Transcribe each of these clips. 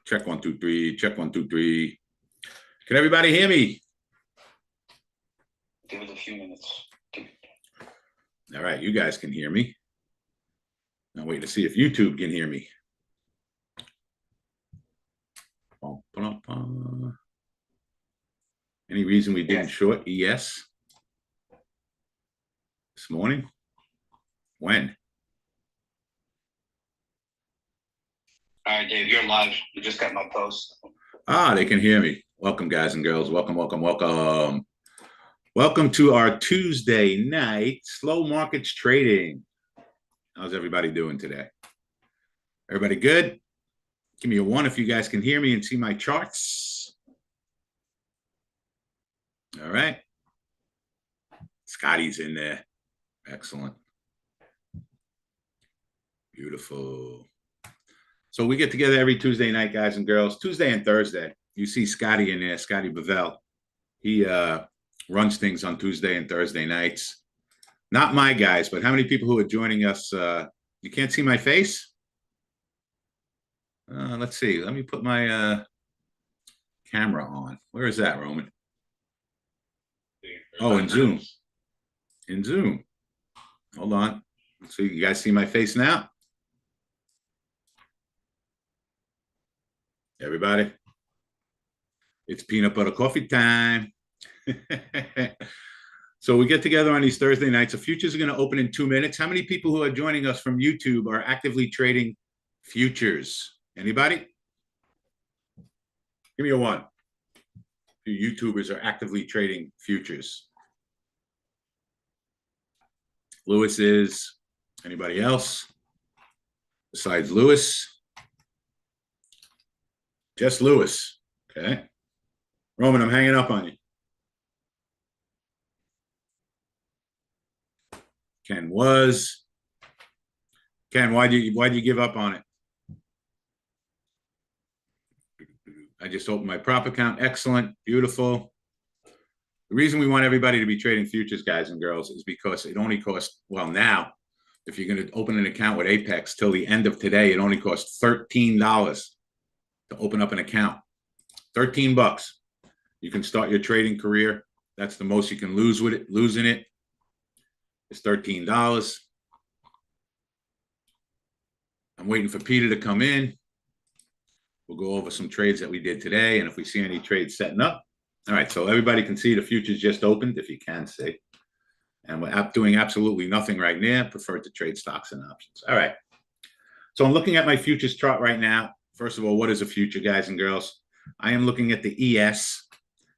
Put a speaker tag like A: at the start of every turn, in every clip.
A: Check 1, 2, 3. Check 1, 2, 3. Can everybody hear me?
B: Give it a few minutes.
A: All right, you guys can hear me. Now wait to see if YouTube can hear me. Any reason we didn't short ES this morning? When?
B: All right, Dave, you're live. You just got my post.
A: Ah, they can hear me. Welcome, guys and girls. Welcome, welcome, welcome. Welcome to our Tuesday night slow markets trading. How's everybody doing today? Everybody good? Give me a 1 if you guys can hear me and see my charts. All right. Scotty's in there. Excellent. Beautiful. So we get together every Tuesday night, guys and girls. Tuesday and Thursday. You see Scotty in there, Scotty Bavell. He runs things on Tuesday and Thursday nights. Not my guys, but how many people who are joining us? You can't see my face? Let's see. Let me put my camera on. Where is that, Roman? Oh, in Zoom. In Zoom. Hold on. So you guys see my face now? Everybody? It's peanut butter coffee time. So we get together on these Thursday nights. The futures are going to open in 2 minutes. How many people who are joining us from YouTube are actively trading futures? Anybody? Give me a 1. You YouTubers are actively trading futures. Lewis is. Anybody else besides Lewis? Just Lewis. Okay. Roman, I'm hanging up on you. Ken was. Ken, why'd you give up on it? I just opened my prop account. Excellent. Beautiful. The reason we want everybody to be trading futures, guys and girls, is because it only costs, well, now, if you're going to open an account with Apex till the end of today, it only costs $13 to open up an account. 13 bucks. You can start your trading career. That's the most you can lose with it. Losing it is $13. I'm waiting for Peter to come in. We'll go over some trades that we did today, and if we see any trades setting up. All right, so everybody can see the futures just opened, if you can see. And we're doing absolutely nothing right now. Prefer to trade stocks and options. All right. So I'm looking at my futures chart right now. First of all, what is a future, guys and girls? I am looking at the ES.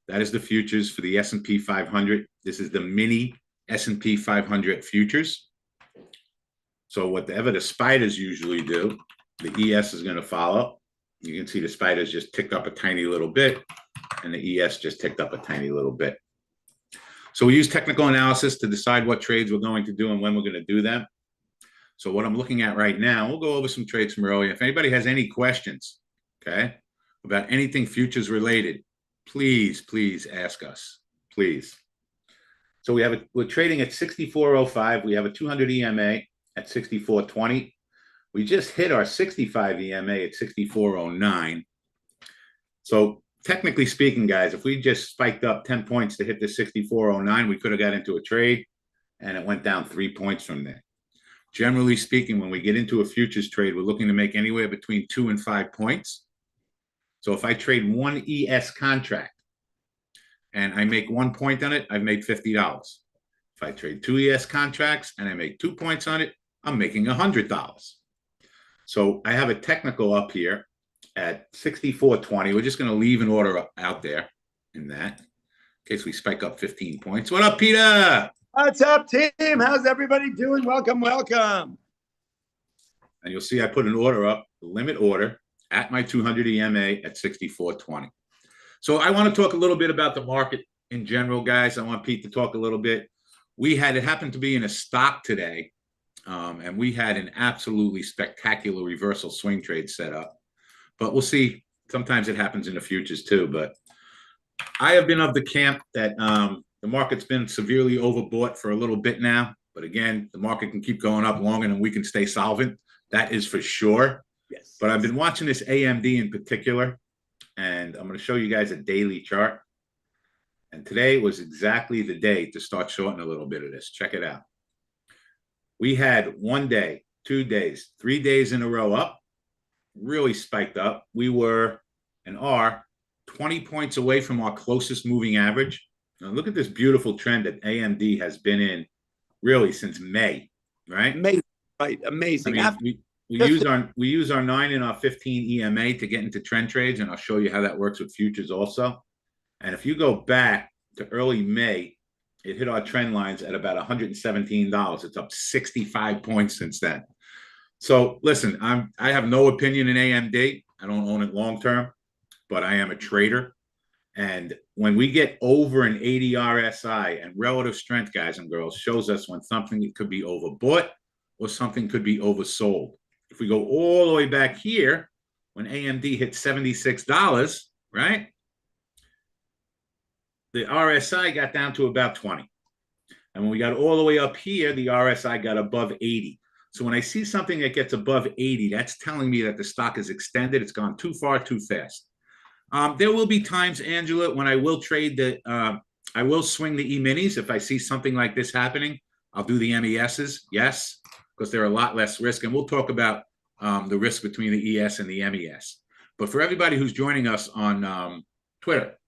A: That is the futures for the S&P 500. This is the mini S&P 500 futures. So whatever the spiders usually do, the ES is going to follow. You can see the spiders just ticked up a tiny little bit, and the ES just ticked up a tiny little bit. So we use technical analysis to decide what trades we're going to do and when we're going to do them. So what I'm looking at right now, we'll go over some trades from earlier. If anybody has any questions, okay, about anything futures related, please, please ask us, please. So we're trading at 64.05. We have a 200 EMA at 64.20. We just hit our 65 EMA at 64.09. So technically speaking, guys, if we just spiked up 10 points to hit the 64.09, we could have got into a trade, and it went down 3 points from there. Generally speaking, when we get into a futures trade, we're looking to make anywhere between 2 and 5 points. So if I trade one ES contract and I make 1 point on it, I've made $50. If I trade 2 ES contracts and I make 2 points on it, I'm making $100. So I have a technical up here at 64.20. We're just going to leave an order out there in that, in case we spike up 15 points. What up, Peter?
C: What's up, team? How's everybody doing? Welcome, welcome.
A: And you'll see I put an order up, limit order, at my 200 EMA at 64.20. So I want to talk a little bit about the market in general, guys. I want Pete to talk a little bit. It happened to be in a stock today, and we had an absolutely spectacular reversal swing trade set up. But we'll see. Sometimes it happens in the futures too. But I have been of the camp that the market's been severely overbought for a little bit now. But again, the market can keep going up longer than we can stay solvent. That is for sure.
C: Yes.
A: But I've been watching this AMD in particular, and I'm going to show you guys a daily chart. And today was exactly the day to start shorting a little bit of this. Check it out. We had 1 day, 2 days, 3 days in a row up, really spiked up. We were and are 20 points away from our closest moving average. Now look at this beautiful trend that AMD has been in really since May, right?
C: Amazing, right? Amazing.
A: I mean, we use our 9 and our 15 EMA to get into trend trades, and I'll show you how that works with futures also. And if you go back to early May, it hit our trend lines at about $117. It's up 65 points since then. So listen, I have no opinion in AMD. I don't own it long term, but I am a trader. And when we get over an 80 RSI, and relative strength, guys and girls, shows us when something could be overbought or something could be oversold. If we go all the way back here, when AMD hit $76, right? The RSI got down to about 20. And when we got all the way up here, the RSI got above 80. So when I see something that gets above 80, that's telling me that the stock is extended. It's gone too far, too fast. There will be times, Angela, when I will trade I will swing the E-minis. If I see something like this happening, I'll do the MESs, yes, because they're a lot less risk. And we'll talk about the risk between the ES and the MES. But for everybody who's joining us on Twitter,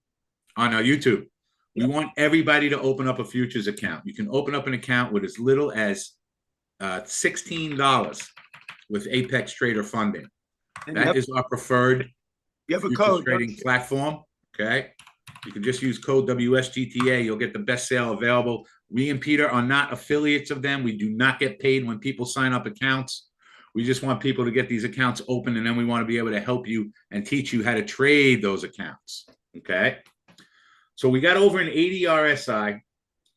A: on YouTube, we want everybody to open up a futures account. You can open up an account with as little as $16 with Apex Trader funding.
C: And
A: That is our preferred
C: you have a
A: futures
C: code
A: trading platform. Okay. You can just use code WSGTA. You'll get the best sale available. We and Peter are not affiliates of them. We do not get paid when people sign up accounts. We just want people to get these accounts open, and then we want to be able to help you and teach you how to trade those accounts. Okay. So we got over an 80 RSI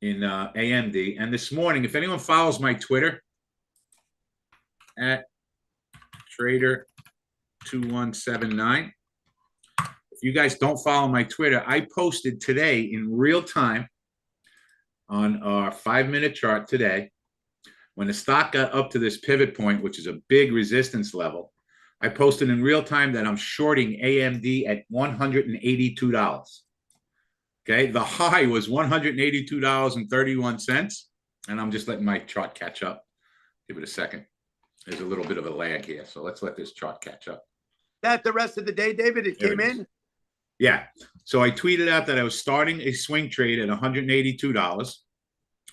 A: in AMD. And this morning, if anyone follows my Twitter at Trader2179, if you guys don't follow my Twitter, I posted today in real time on our 5-minute chart today, when the stock got up to this pivot point, which is a big resistance level, I posted in real time that I'm shorting AMD at $182. Okay, the high was $182.31, and I'm just letting my chart catch up. Give it a second. There's a little bit of a lag here, so let's let this chart catch up.
C: that the rest of the day, David? It came in?
A: Yeah. So I tweeted out that I was starting a swing trade at $182,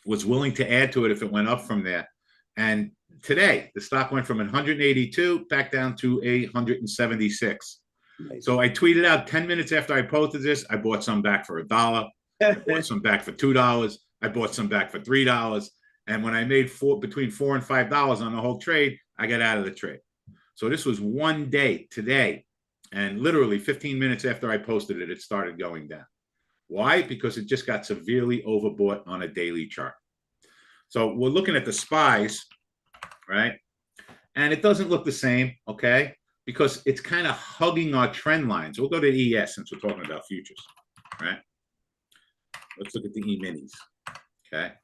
A: was willing to add to it if it went up from there. And today, the stock went from 182 back down to 176.
C: Nice.
A: So I tweeted out 10 minutes after I posted this, I bought some back for $1. I bought some back for $2. I bought some back for $3. And when I made between $4 and $5 on the whole trade, I got out of the trade. So this was 1 day today. And literally 15 minutes after I posted it, it started going down. Why? Because it just got severely overbought on a daily chart. So we're looking at the SPYs, right? And it doesn't look the same, okay? Because it's kind of hugging our trend lines. We'll go to ES since we're talking about futures, right? Let's look at the E-minis, okay?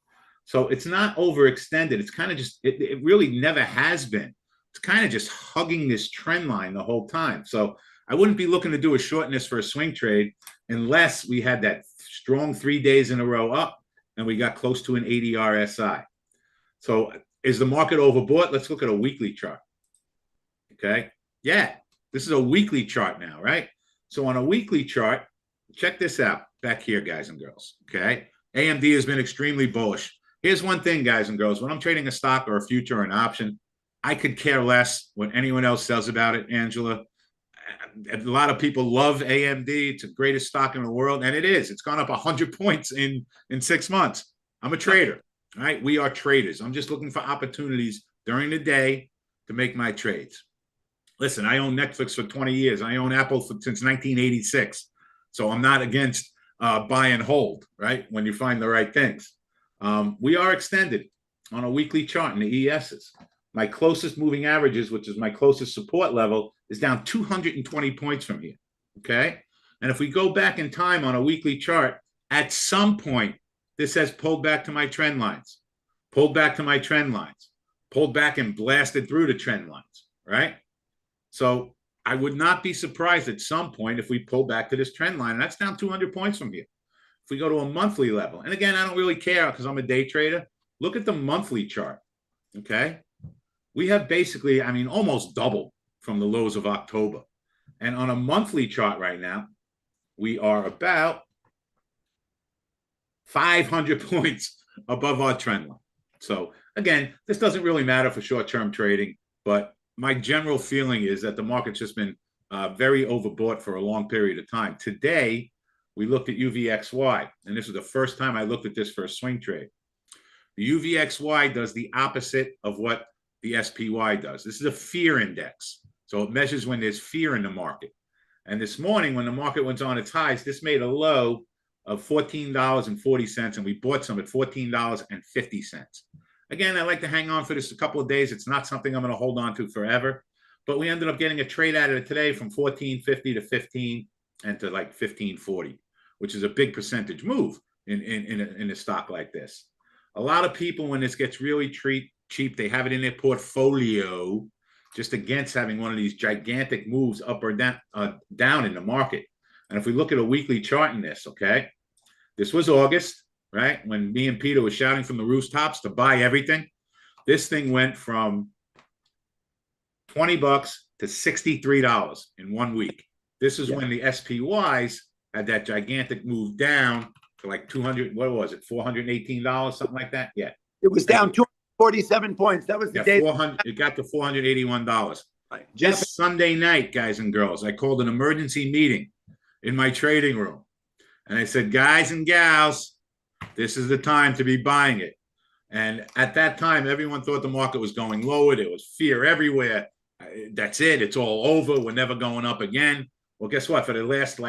A: So it's not overextended. It's kind of just, it really never has been. It's kind of just hugging this trend line the whole time. So I wouldn't be looking to do a short in this for a swing trade unless we had that strong 3 days in a row up and we got close to an 80 RSI. So is the market overbought? Let's look at a weekly chart, okay? Yeah, this is a weekly chart now, right? So on a weekly chart, check this out back here, guys and girls, okay? AMD has been extremely bullish. Here's one thing, guys and girls. When I'm trading a stock or a future or an option, I could care less what anyone else says about it, Angela. A lot of people love AMD. It's the greatest stock in the world, and it is. It's gone up 100 points in 6 months. I'm a trader, all right? We are traders. I'm just looking for opportunities during the day to make my trades. Listen, I own Netflix for 20 years. I own Apple since 1986. So I'm not against buy and hold, right, when you find the right things. We are extended on a weekly chart in the ESs. My closest moving averages, which is my closest support level, is down 220 points from here, okay? And if we go back in time on a weekly chart, at some point, this has pulled back to my trend lines, pulled back to my trend lines, pulled back and blasted through the trend lines, right? So I would not be surprised at some point if we pull back to this trend line. And that's down 200 points from here. If we go to a monthly level, and again, I don't really care because I'm a day trader. Look at the monthly chart, okay? We have basically, I mean, almost double from the lows of October. And on a monthly chart right now, we are about 500 points above our trend line. So again, this doesn't really matter for short-term trading, but my general feeling is that the market's just been very overbought for a long period of time. Today, we looked at UVXY, and this is the first time I looked at this for a swing trade. The UVXY does the opposite of what the SPY does. This is a fear index. So it measures when there's fear in the market. And this morning, when the market went on its highs, this made a low of $14.40, and we bought some at $14.50. Again, I like to hang on for this a couple of days. It's not something I'm going to hold on to forever. But we ended up getting a trade out of it today from $14.50 to $15 and to like $15.40, which is a big percentage move in a stock like this. A lot of people, when this gets really cheap, they have it in their portfolio just against having one of these gigantic moves up or down in the market. And if we look at a weekly chart in this, okay, this was August, right? When me and Peter were shouting from the rooftops to buy everything. This thing went from $20 to $63 in 1 week. This is when the SPYs had that gigantic move down to like 200, what was it, $418, something like that? Yeah.
C: It was down 247 points. That was the day.
A: It got to $481.
C: Right.
A: Just Sunday night, guys and girls, I called an emergency meeting in my trading room. And I said, guys and gals, this is the time to be buying it. And at that time, everyone thought the market was going lower. There was fear everywhere. That's it. It's all over. We're never going up again. Well, guess what? For the last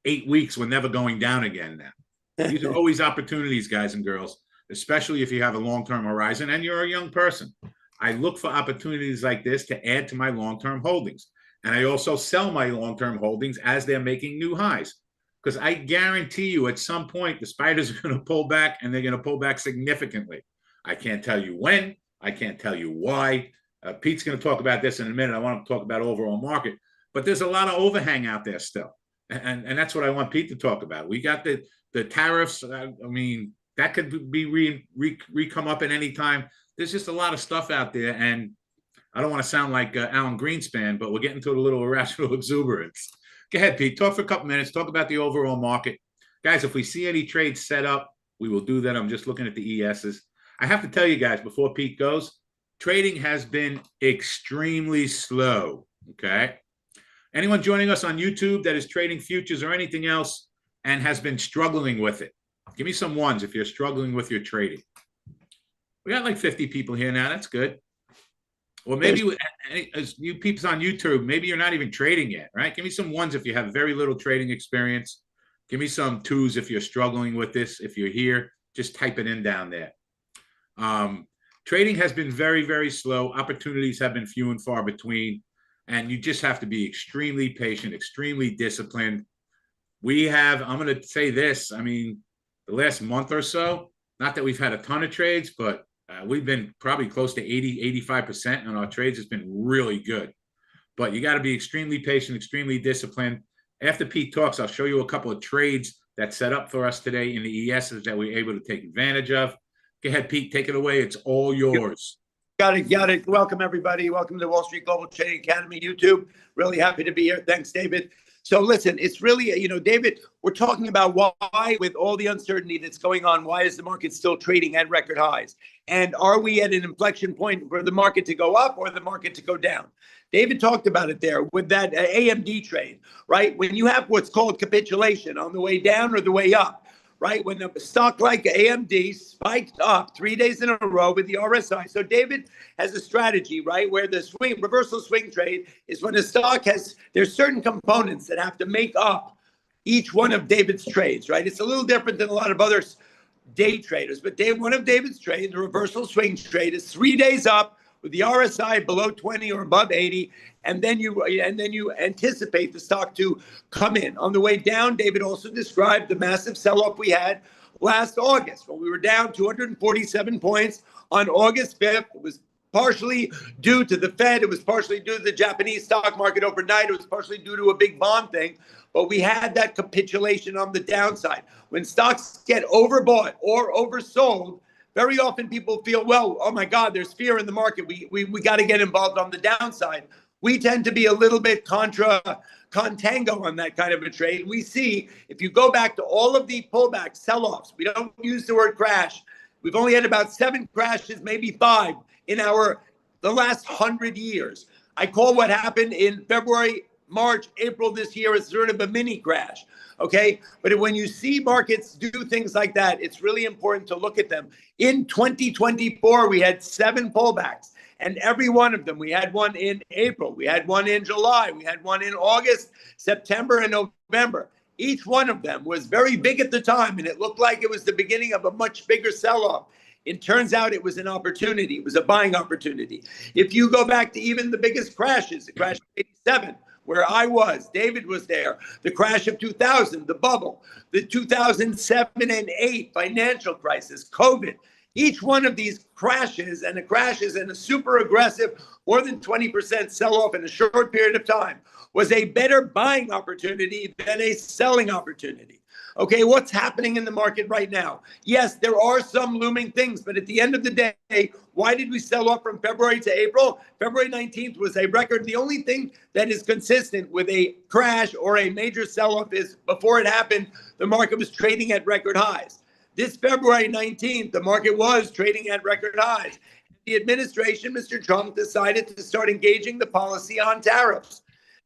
A: 8 weeks, we're never going down again now. These are always opportunities, guys and girls, especially if you have a long-term horizon and you're a young person. I look for opportunities like this to add to my long-term holdings. And I also sell my long-term holdings as they're making new highs. Because I guarantee you at some point, the spiders are going to pull back, and they're going to pull back significantly. I can't tell you when. I can't tell you why. Pete's going to talk about this in a minute. I want to talk about overall market. But there's a lot of overhang out there still. And that's what I want Pete to talk about. We got the tariffs. I mean, that could be come up at any time. There's just a lot of stuff out there. And I don't want to sound like Alan Greenspan, but we're getting to a little irrational exuberance. Go ahead, Pete. Talk for a couple minutes. Talk about the overall market. Guys, if we see any trades set up, we will do that. I'm just looking at the ESs. I have to tell you guys, before Pete goes, trading has been extremely slow, okay? Anyone joining us on YouTube that is trading futures or anything else and has been struggling with it, give me some ones if you're struggling with your trading. We got like 50 people here now. That's good. Or maybe as you peeps on YouTube, maybe you're not even trading yet, right? Give me some ones if you have very little trading experience. Give me some twos if you're struggling with this. If you're here, just type it in down there. Trading has been very, very slow. Opportunities have been few and far between. And you just have to be extremely patient, extremely disciplined. I'm going to say this, I mean, the last month or so, not that we've had a ton of trades, but we've been probably close to 85% on our trades. It's been really good. But you got to be extremely patient, extremely disciplined. After Pete talks, I'll show you a couple of trades that set up for us today in the ESs that we're able to take advantage of. Go ahead, Pete. Take it away. It's all yours.
C: Got it. Welcome, everybody. Welcome to the Wall Street Global Trading Academy YouTube. Really happy to be here. Thanks, David. So listen, it's really, David, we're talking about why, with all the uncertainty that's going on, why is the market still trading at record highs? And are we at an inflection point for the market to go up or the market to go down? David talked about it there with that AMD trade, right? When you have what's called capitulation on the way down or the way up, right? When a stock like AMD spiked up 3 days in a row with the RSI. So David has a strategy, right? Where the reversal swing trade is when a stock there's certain components that have to make up each one of David's trades, right? It's a little different than a lot of other day traders, but one of David's trades, the reversal swing trade, is 3 days up with the RSI below 20 or above 80, and then you anticipate the stock to come in. On the way down, David also described the massive sell-off we had last August when we were down 247 points on August 5th. It was partially due to the Fed. It was partially due to the Japanese stock market overnight. It was partially due to a big bond thing. But we had that capitulation on the downside. When stocks get overbought or oversold, very often people feel, well, oh my God, there's fear in the market. We got to get involved on the downside. We tend to be a little bit contango on that kind of a trade. We see, if you go back to all of the pullbacks, sell-offs, we don't use the word crash. We've only had about 7 crashes, maybe 5 in the last 100 years. I call what happened in February, March, April this year as sort of a mini crash. Okay. But when you see markets do things like that, it's really important to look at them. In 2024, we had 7 pullbacks. And every one of them, we had one in April, we had one in July, we had one in August, September, and November. Each one of them was very big at the time, and it looked like it was the beginning of a much bigger sell-off. It turns out it was an opportunity. It was a buying opportunity. If you go back to even the biggest crashes, the crash of 87, where I was, David was there, the crash of 2000, the bubble, the 2007 and 8 financial crisis, COVID. Each one of these crashes and a super aggressive, more than 20% sell-off in a short period of time was a better buying opportunity than a selling opportunity. Okay, what's happening in the market right now? Yes, there are some looming things, but at the end of the day, why did we sell off from February to April? February 19th was a record. The only thing that is consistent with a crash or a major sell-off is before it happened, the market was trading at record highs. This February 19th, the market was trading at record highs. The administration, Mr. Trump, decided to start engaging the policy on tariffs.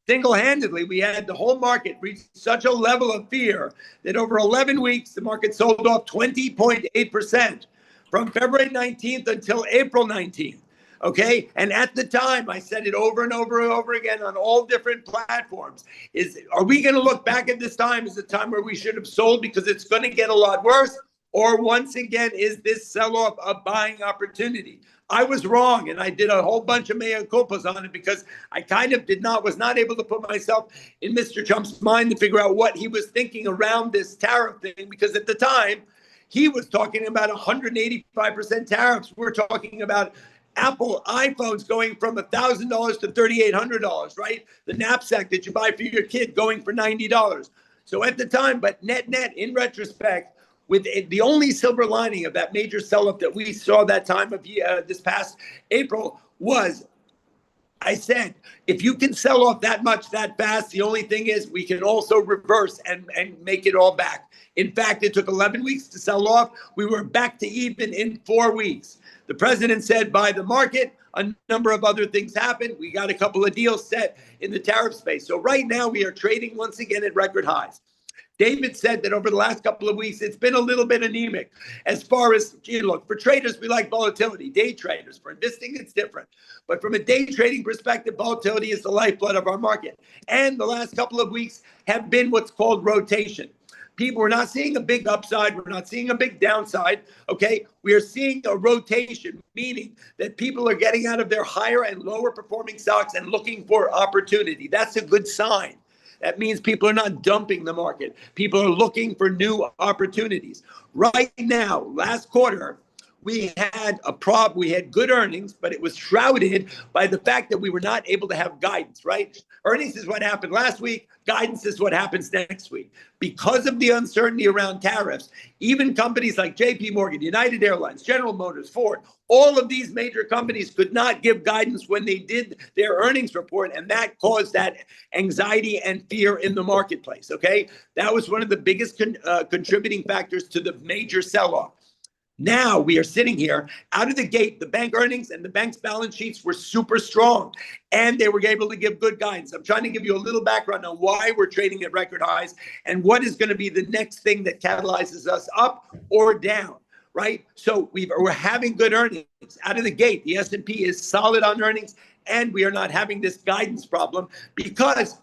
C: Single-handedly, we had the whole market reach such a level of fear that over 11 weeks, the market sold off 20.8% from February 19th until April 19th. Okay. And at the time, I said it over and over and over again on all different platforms. Are we going to look back at this time as a time where we should have sold because it's going to get a lot worse? Or once again, is this sell-off a buying opportunity? I was wrong, and I did a whole bunch of mea culpas on it because I kind of was not able to put myself in Mr. Trump's mind to figure out what he was thinking around this tariff thing, because at the time, he was talking about 185% tariffs. We're talking about Apple iPhones going from $1,000 to $3,800, right? The knapsack that you buy for your kid going for $90. So at the time, but net, in retrospect, with the only silver lining of that major sell-off that we saw that time of this past April was, I said, if you can sell off that much that fast, the only thing is we can also reverse and make it all back. In fact, it took 11 weeks to sell off. We were back to even in 4 weeks. The president said buy the market. A number of other things happened. We got a couple of deals set in the tariff space. So right now we are trading once again at record highs. David said that over the last couple of weeks, it's been a little bit anemic as far as, look, for traders, we like volatility. Day traders, for investing, it's different. But from a day trading perspective, volatility is the lifeblood of our market. And the last couple of weeks have been what's called rotation. We're not seeing a big upside. We're not seeing a big downside. Okay. We are seeing a rotation, meaning that people are getting out of their higher and lower performing stocks and looking for opportunity. That's a good sign. That means people are not dumping the market. People are looking for new opportunities. Right now, last quarter, we had we had good earnings, but it was shrouded by the fact that we were not able to have guidance, right? Earnings is what happened last week. Guidance is what happens next week. Because of the uncertainty around tariffs, even companies like JP Morgan, United Airlines, General Motors, Ford, all of these major companies could not give guidance when they did their earnings report, and that caused that anxiety and fear in the marketplace, okay? That was one of the biggest contributing factors to the major sell-off. Now we are sitting here out of the gate. The bank earnings and the bank's balance sheets were super strong, and they were able to give good guidance. I'm trying to give you a little background on why we're trading at record highs and what is going to be the next thing that catalyzes us up or down, right? So we're having good earnings out of the gate. The S&P is solid on earnings, and we are not having this guidance problem because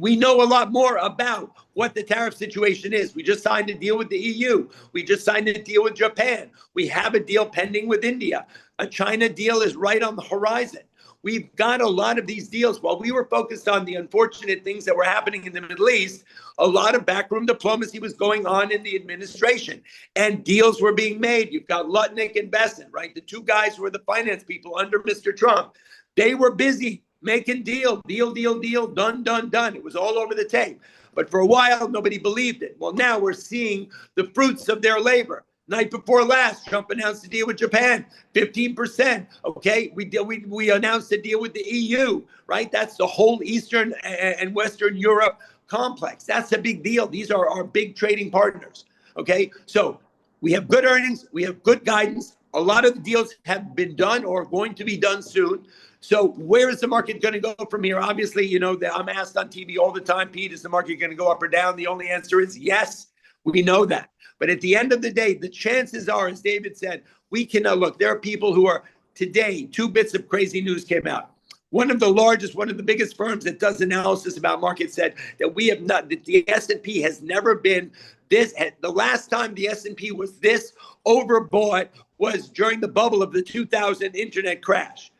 C: we know a lot more about what the tariff situation is. We just signed a deal with the EU. We just signed a deal with Japan. We have a deal pending with India. A China deal is right on the horizon. we've got a lot of these deals. While we were focused on the unfortunate things that were happening in the Middle East, a lot of backroom diplomacy was going on in the administration, and deals were being made. You've got Lutnick and Besson, right? The two guys who were the finance people under Mr. Trump. They were busy making deal, done, done, done. It was all over the tape. But for a while, nobody believed it. Well, now we're seeing the fruits of their labor. Night before last, Trump announced a deal with Japan, 15%. Okay, we announced a deal with the EU, right? That's the whole Eastern and Western Europe complex. That's a big deal. These are our big trading partners. Okay, so we have good earnings, we have good guidance. A lot of the deals have been done or are going to be done soon. So where is the market going to go from here? Obviously, you know, I'm asked on TV all the time, Pete, is the market going to go up or down? The only answer is yes. We know that. But at the end of the day, the chances are, as David said, we can look, there are people who are today, 2 bits of crazy news came out. One of the biggest firms that does analysis about markets said that that the S&P has never been this. The last time the S&P was this overbought was during the bubble of the 2000 internet crash.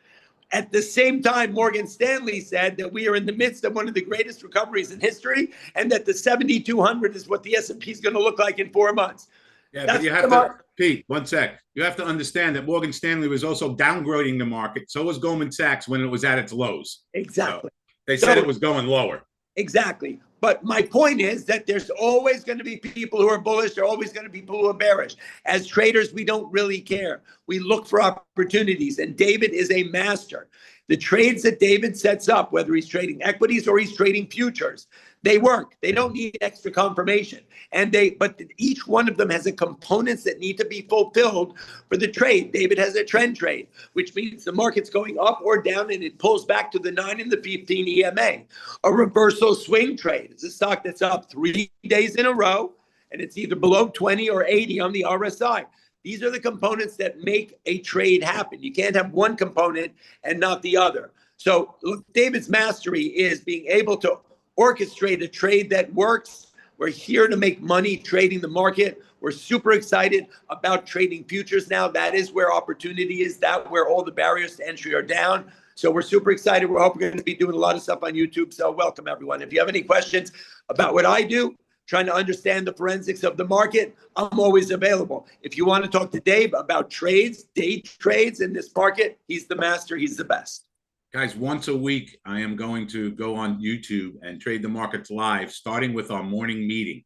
C: At the same time, Morgan Stanley said that we are in the midst of one of the greatest recoveries in history, and that the 7,200 is what the S&P is going to look like in 4 months.
A: Yeah, but you have to, Pete, one sec. You have to understand that Morgan Stanley was also downgrading the market. So was Goldman Sachs when it was at its lows.
C: Exactly.
A: So they said it was going lower.
C: Exactly. But my point is that there's always going to be people who are bullish. There are always going to be people who are bearish. As traders, we don't really care. We look for opportunities, and David is a master. The trades that David sets up, whether he's trading equities or he's trading futures, they work. They don't need extra confirmation. But each one of them has a components that need to be fulfilled for the trade. David has a trend trade, which means the market's going up or down and it pulls back to the 9 and the 15 EMA. A reversal swing trade is a stock that's up 3 days in a row, and it's either below 20 or 80 on the RSI. These are the components that make a trade happen. You can't have one component and not the other. So look, David's mastery is being able to orchestrate a trade that works. We're here to make money trading the market. We're super excited about trading futures now. That is where opportunity is, that where all the barriers to entry are down. So we're super excited. We're hoping we're going to be doing a lot of stuff on YouTube. So welcome, everyone. If you have any questions about what I do, trying to understand the forensics of the market, I'm always available. If you want to talk to Dave about trades, day trades in this market, he's the master. He's the best.
A: Guys, once a week, I am going to go on YouTube and trade the markets live, starting with our morning meeting.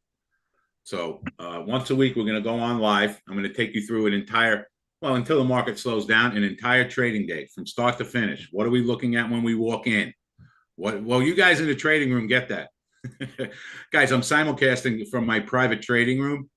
A: So once a week, we're going to go on live. I'm going to take you through until the market slows down, an entire trading day from start to finish. What are we looking at when we walk in? Well, you guys in the trading room get that. Guys, I'm simulcasting from my private trading room.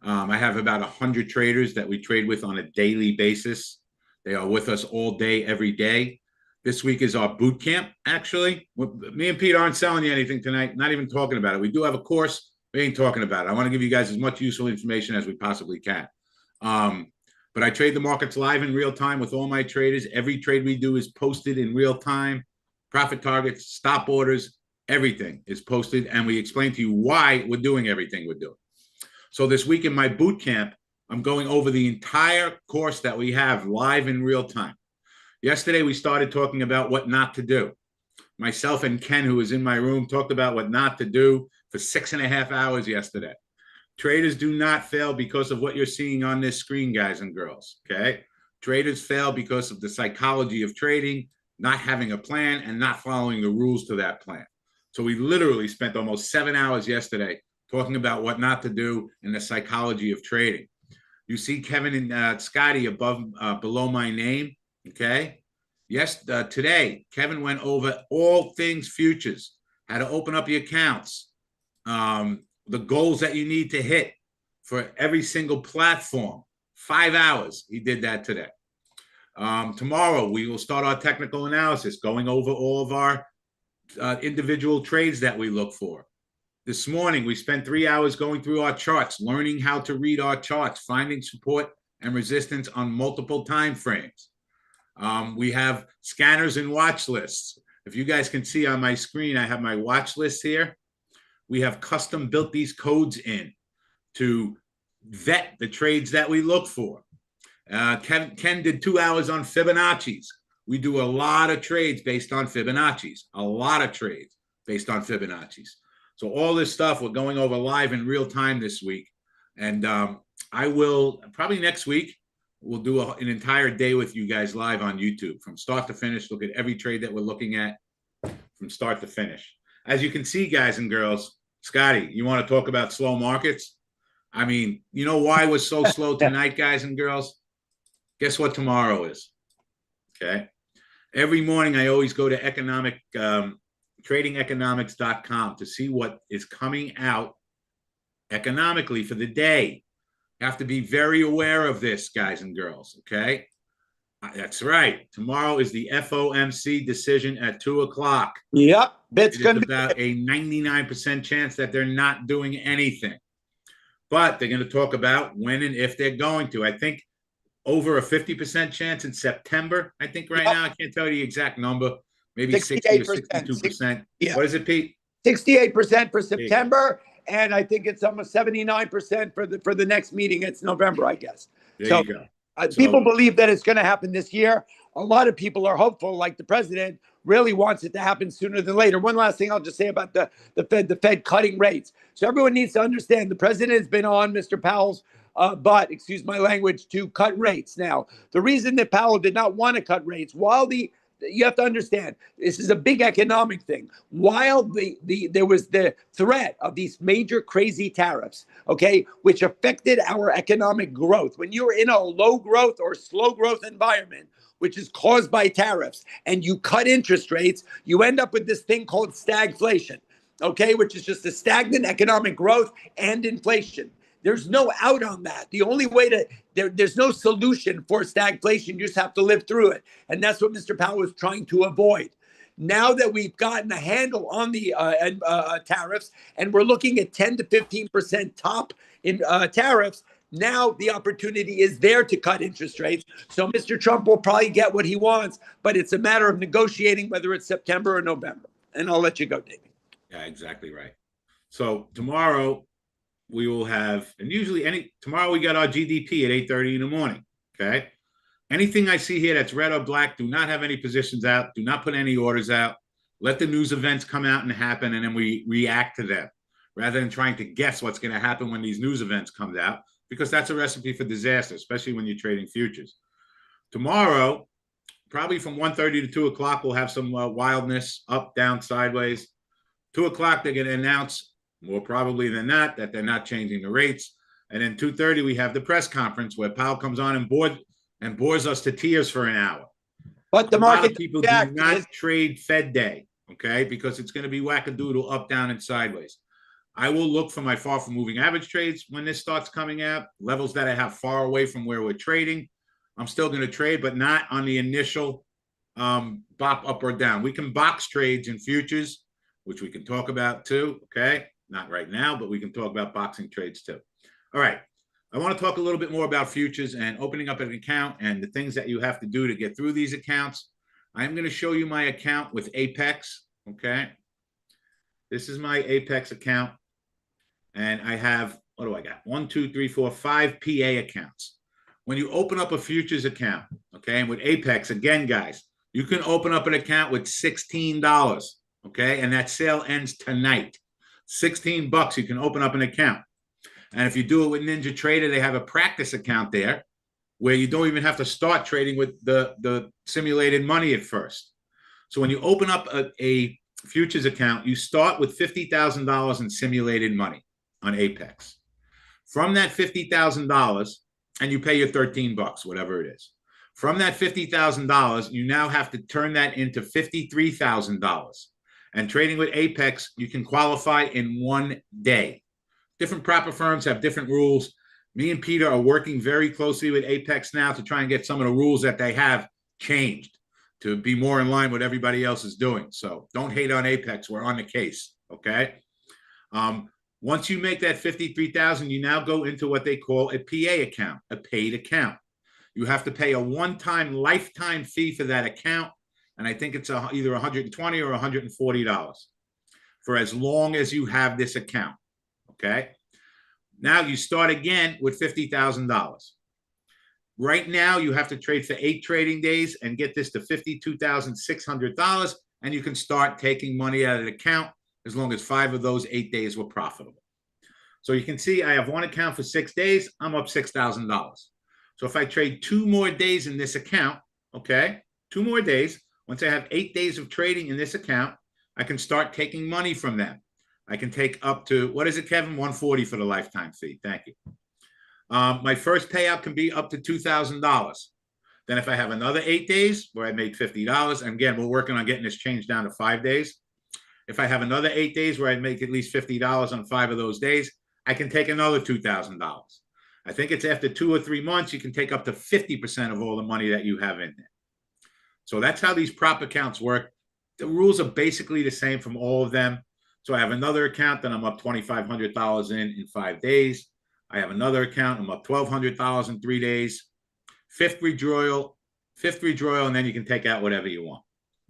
A: I have about 100 traders that we trade with on a daily basis. They are with us all day, every day. This week is our boot camp, actually. Me and Pete aren't selling you anything tonight, not even talking about it. We do have a course. We ain't talking about it. I want to give you guys as much useful information as we possibly can. But I trade the markets live in real time with all my traders. Every trade we do is posted in real time. Profit targets, stop orders, everything is posted. And we explain to you why we're doing everything we're doing. So this week in my boot camp, I'm going over the entire course that we have live in real time. Yesterday, we started talking about what not to do. Myself and Ken, who was in my room, talked about what not to do for 6.5 hours yesterday. Traders do not fail because of what you're seeing on this screen, guys and girls, okay? Traders fail because of the psychology of trading, not having a plan, and not following the rules to that plan. So we literally spent almost 7 hours yesterday talking about what not to do and the psychology of trading. You see Kevin and Scotty below my name. Okay. Yes. Today, Kevin went over all things futures, how to open up your accounts, the goals that you need to hit for every single platform. 5 hours. He did that today. Tomorrow, we will start our technical analysis, going over all of our individual trades that we look for. This morning, we spent 3 hours going through our charts, learning how to read our charts, finding support and resistance on multiple time frames. We have scanners and watch lists. If you guys can see on my screen, I have my watch list here. We have custom built these codes in to vet the trades that we look for. Ken did 2 hours on Fibonacci's. we do a lot of trades based on Fibonacci's, a lot of trades based on Fibonacci's. So all this stuff we're going over live in real time this week. And I will probably next week, we'll do an entire day with you guys live on YouTube from start to finish. Look at every trade that we're looking at from start to finish. As you can see, guys and girls, Scotty, you want to talk about slow markets? I mean, you know why we're so slow tonight, guys and girls? Guess what tomorrow is? Okay. Every morning, I always go to tradingeconomics.com to see what is coming out economically for the day. You have to be very aware of this, guys and girls, okay? That's right. Tomorrow is the FOMC decision at 2 o'clock.
C: Yep. It's
A: about a 99% chance that they're not doing anything. But they're going to talk about when and if they're going to. I think over a 50% chance in September. I think right now, I can't tell you the exact number. Maybe 60 or 62%.
C: Yeah.
A: What is it, Pete?
C: 68% for September. And I think it's almost 79% for the next meeting. It's November, I guess.
A: There you go.
C: People believe that it's going to happen this year. A lot of people are hopeful, like the president really wants it to happen sooner than later. One last thing I'll just say about the Fed cutting rates. So everyone needs to understand the president has been on Mr. Powell's butt, excuse my language, to cut rates. Now, the reason that Powell did not want to cut rates, you have to understand, this is a big economic thing. While there was the threat of these major crazy tariffs, okay, which affected our economic growth. When you're in a low growth or slow growth environment, which is caused by tariffs, and you cut interest rates, you end up with this thing called stagflation, okay, which is just a stagnant economic growth and inflation. There's no out on that. The only way there's no solution for stagflation. You just have to live through it. And that's what Mr. Powell is trying to avoid. Now that we've gotten a handle on the tariffs and we're looking at 10 to 15% top in tariffs, now the opportunity is there to cut interest rates. So Mr. Trump will probably get what he wants, but it's a matter of negotiating whether it's September or November. And I'll let you go, David.
A: Yeah, exactly right. So tomorrow, we will have, and usually tomorrow we got our GDP at 8:30 in the morning, okay? Anything I see here that's red or black, do not have any positions out, do not put any orders out. Let the news events come out and happen, and then we react to them, rather than trying to guess what's going to happen when these news events come out, because that's a recipe for disaster, especially when you're trading futures. Tomorrow, probably from 1:30 to 2 o'clock, we'll have some wildness, up, down, sideways. 2 o'clock, they're going to announce, more probably than not, that they're not changing the rates. And then 2:30, we have the press conference where Powell comes on and bores us to tears for an hour.
C: But the market,
A: a lot of people do not trade Fed day, okay, because it's going to be wackadoodle, up, down, and sideways. I will look for my far from moving average trades when this starts coming out, levels that I have far away from where we're trading. I'm still going to trade, but not on the initial bop up or down. We can box trades in futures, which we can talk about too, okay? Not right now, but we can talk about boxing trades too. All right. I want to talk a little bit more about futures and opening up an account and the things that you have to do to get through these accounts. I'm going to show you my account with Apex, okay? This is my Apex account. And I have, what do I got? 1, 2, 3, 4, 5 PA accounts. When you open up a futures account, okay, and with Apex, again, guys, you can open up an account with $16, okay? And that sale ends tonight. $16, you can open up an account. And if you do it with Ninja Trader, they have a practice account there where you don't even have to start trading with the simulated money at first. So when you open up a futures account, you start with $50,000 in simulated money on Apex. From that $50,000, and you pay your $13, whatever it is. From that $50,000, you now have to turn that into $53,000. And trading with Apex, you can qualify in 1 day. Different proper firms have different rules. Me and Peter are working very closely with Apex now to try and get some of the rules that they have changed to be more in line with everybody else is doing. So don't hate on Apex. We're on the case, okay? Once you make that $53,000, you now go into what they call a PA account, a paid account. You have to pay a one-time lifetime fee for that account. And I think it's either $120 or $140 for as long as you have this account, okay? Now you start again with $50,000. Right now, you have to trade for 8 trading days and get this to $52,600, and you can start taking money out of the account as long as 5 of those 8 days were profitable. So you can see I have one account for 6 days. I'm up $6,000. So if I trade 2 more days in this account, okay, 2 more days, once I have 8 days of trading in this account, I can start taking money from them. I can take up to, what is it, Kevin? $140 for the lifetime fee. Thank you. My first payout can be up to $2,000. Then if I have another 8 days where I made $50, and again, we're working on getting this changed down to 5 days. If I have another 8 days where I make at least $50 on 5 of those days, I can take another $2,000. I think it's after 2 or 3 months, you can take up to 50% of all the money that you have in there. So that's how these prop accounts work. The rules are basically the same from all of them. So I have another account that I'm up $2,500 in 5 days. I have another account, I'm up $1,200 in 3 days. Fifth withdrawal, and then you can take out whatever you want.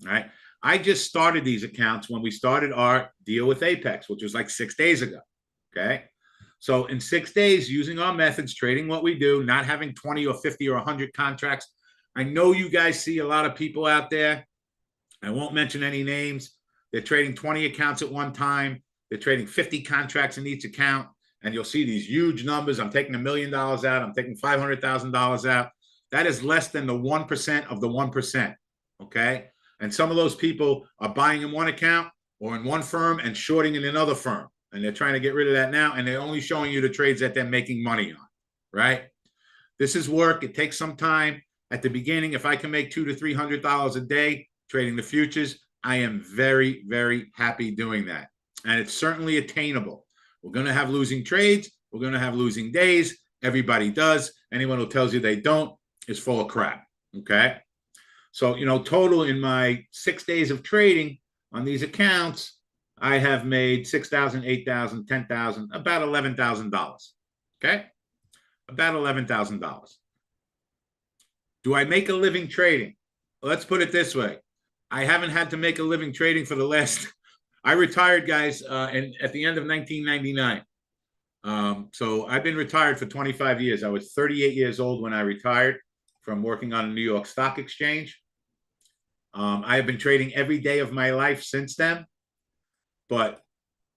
A: All right. I just started these accounts when we started our deal with Apex, which was like 6 days ago. Okay. So in 6 days, using our methods, trading what we do, not having 20 or 50 or 100 contracts. I know you guys see a lot of people out there. I won't mention any names. They're trading 20 accounts at one time. They're trading 50 contracts in each account. And you'll see these huge numbers. I'm taking $1 million out. I'm taking $500,000 out. That is less than the 1% of the 1%. Okay. And some of those people are buying in one account or in one firm and shorting in another firm. And they're trying to get rid of that now. And they're only showing you the trades that they're making money on. Right. This is work. It takes some time. At the beginning, if I can make $200 to $300 a day trading the futures, I am very, very happy doing that. And it's certainly attainable. We're going to have losing trades. We're going to have losing days. Everybody does. Anyone who tells you they don't is full of crap. Okay. So, total in my 6 days of trading on these accounts, I have made $6,000, $8,000, $10,000, about $11,000. Okay. About $11,000. Do I make a living trading? Let's put it this way. I haven't had to make a living trading for the last, I retired, guys, at the end of 1999. So I've been retired for 25 years. I was 38 years old when I retired from working on the New York Stock Exchange. I have been trading every day of my life since then. But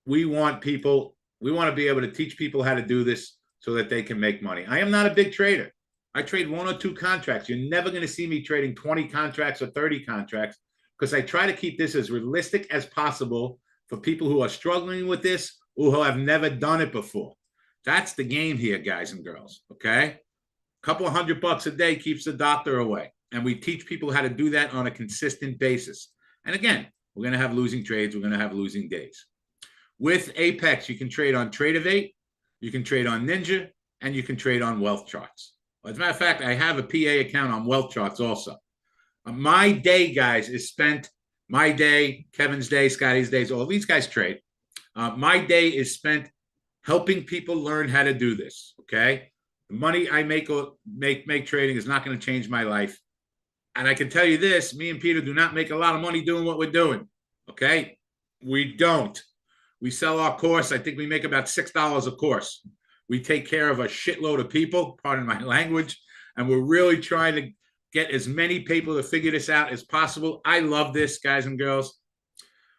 A: we want to be able to teach people how to do this so that they can make money. I am not a big trader. I trade 1 or 2 contracts. You're never going to see me trading 20 contracts or 30 contracts because I try to keep this as realistic as possible for people who are struggling with this or who have never done it before. That's the game here, guys and girls, okay? A couple of $100 a day keeps the doctor away. And we teach people how to do that on a consistent basis. And again, we're going to have losing trades. We're going to have losing days. With Apex, you can trade on Trade-of-8, you can trade on Ninja, and you can trade on Wealth Charts. As a matter of fact, I have a PA account on Wealth Charts also. My day, guys, is spent, my day, Kevin's day, Scotty's days, all these guys trade. My day is spent helping people learn how to do this, okay? The money I make trading is not going to change my life. And I can tell you this, me and Peter do not make a lot of money doing what we're doing, okay? We don't. We sell our course. I think we make about $6 a course. We take care of a shitload of people, pardon my language, and we're really trying to get as many people to figure this out as possible. I love this, guys and girls.